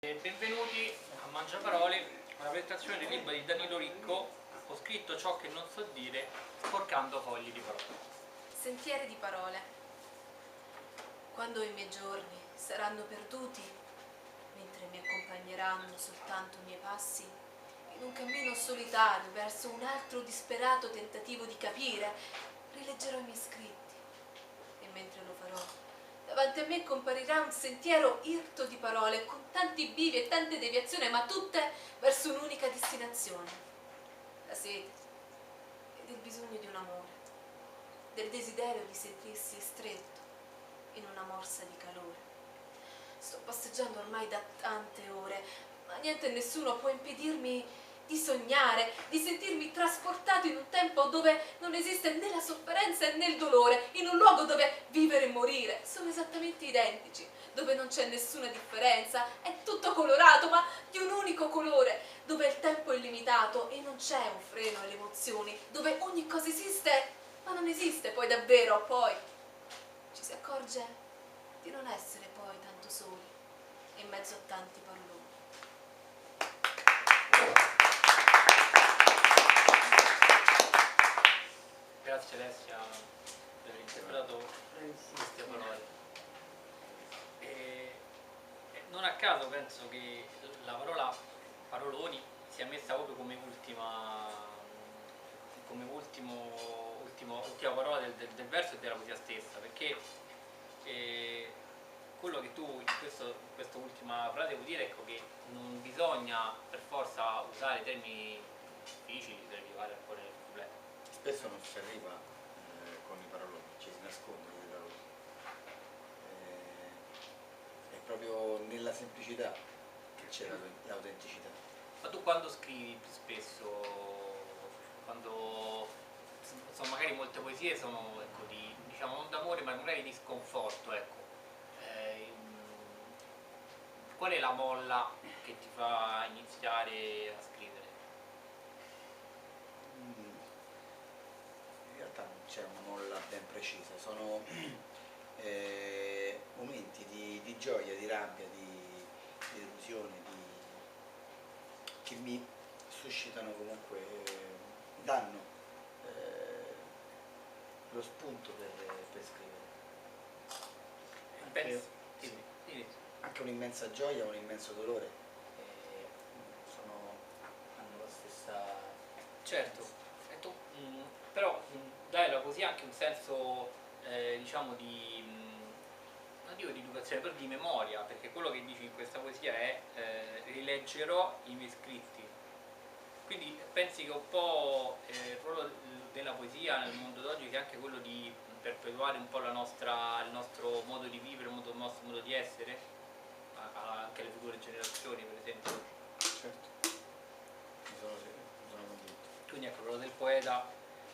Benvenuti a Mangiaparole, una presentazione del libro di Danilo Ricco, Ho scritto ciò che non so dire, sporcando fogli di parole. Sentieri di parole. Quando i miei giorni saranno perduti, mentre mi accompagneranno soltanto i miei passi, in un cammino solitario verso un altro disperato tentativo di capire, rileggerò i miei scritti. E mentre lo farò, davanti a me comparirà un sentiero irto di parole, con tanti bivi e tante deviazioni, ma tutte verso un'unica destinazione: la sete ed il bisogno di un amore, del desiderio di sentirsi stretto in una morsa di calore. Sto passeggiando ormai da tante ore, ma niente e nessuno può impedirmi di sognare, di sentirmi trasportato in un tempo dove non esiste né la sofferenza né il dolore, in un luogo dove vivere e morire sono esattamente identici, dove non c'è nessuna differenza, è tutto colorato, ma di un unico colore, dove il tempo è limitato e non c'è un freno alle emozioni, dove ogni cosa esiste, ma non esiste poi davvero, poi ci si accorge di non essere poi tanto soli in mezzo a tanti paroloni. Grazie Alessia per aver interpretato queste parole. Non a caso penso che la parola paroloni sia messa proprio come ultima parola del verso e della poesia stessa, perché quello che tu in questa ultima frase vuoi dire, ecco, che non bisogna per forza usare termini difficili per arrivare al cuore del problema. Spesso non si arriva con i paroloni, ci si nasconde con i paroloni. È proprio nella semplicità che c'è l'autenticità. Ma tu quando scrivi più spesso, quando insomma, magari molte poesie sono, ecco, diciamo non d'amore ma magari di sconforto, ecco. Qual è la molla che ti fa iniziare a scrivere? In realtà non c'è una molla ben precisa, sono momenti di gioia, di rabbia, di delusione, che mi suscitano comunque, danno lo spunto per scrivere. Pensi? Sì. Sì. Anche un'immensa gioia, un immenso dolore hanno la stessa... Certo, e tu, però dai alla poesia anche un senso diciamo non dico di educazione, però di memoria, perché quello che dici in questa poesia è rileggerò i miei scritti. Quindi pensi che un po' il ruolo della poesia nel mondo d'oggi sia anche quello di perpetuare un po' il nostro modo di vivere, il nostro modo di essere, anche alle future generazioni per esempio? Certo, mi sono convinto. Quindi ecco, il ruolo del poeta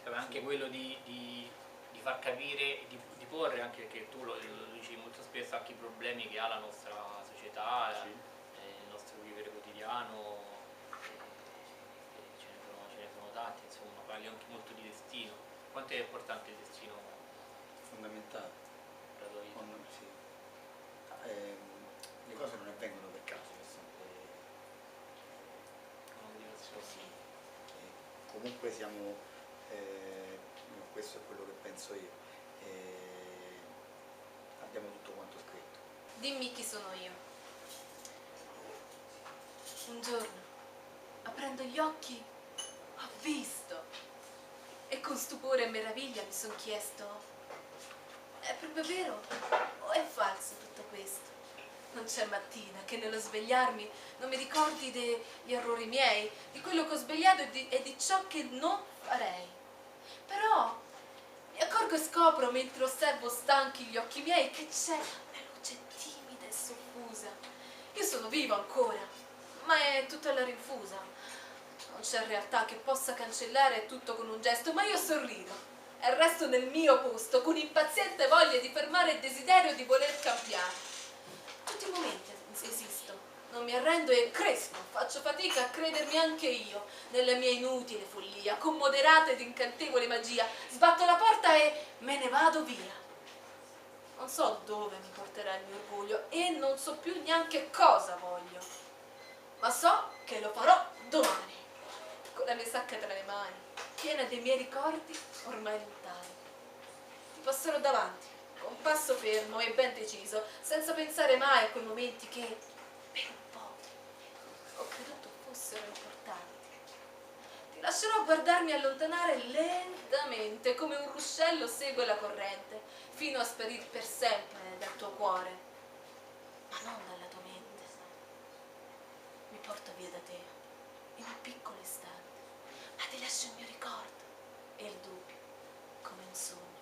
è anche quello di far capire, di porre, anche perché tu lo dici molto spesso, anche i problemi che ha la nostra società, Sì. Il nostro vivere quotidiano, ce ne sono tanti, insomma, parli anche molto di destino. Quanto è importante il destino Fondamentale. per la tua vita? Sì. Le cose non avvengono per caso, c'è sempre Una motivazione. sì. Comunque siamo, questo è quello che penso io, abbiamo tutto quanto scritto. Dimmi chi sono io. Un giorno, aprendo gli occhi, ho visto e con stupore e meraviglia mi sono chiesto: è proprio vero o è falso tutto questo? Non c'è mattina che nello svegliarmi non mi ricordi degli errori miei, di quello che ho sbagliato e di ciò che non farei. Però mi accorgo e scopro, mentre osservo stanchi gli occhi miei, che c'è una luce timida e soffusa. Io sono viva ancora, ma è tutta alla rinfusa. Non c'è realtà che possa cancellare tutto con un gesto, ma io sorrido e resto nel mio posto, con impaziente voglia di fermare il desiderio di voler cambiare. Tutti i momenti esisto, non mi arrendo e cresco, faccio fatica a credermi anche io nella mia inutile follia, con moderata ed incantevole magia, sbatto la porta e me ne vado via. Non so dove mi porterà il mio orgoglio e non so più neanche cosa voglio, ma so che lo farò domani, con la mia sacca tra le mani, piena dei miei ricordi ormai lontani. Ti passerò davanti, con passo fermo e ben deciso, senza pensare mai a quei momenti che, per un po', ho creduto fossero importanti. Ti lascerò guardarmi allontanare lentamente, come un ruscello segue la corrente, fino a sparire per sempre dal tuo cuore, ma non dalla tua mente. Mi porto via da te, in un piccolo istante, ma ti lascio il mio ricordo e il dubbio, come un sogno.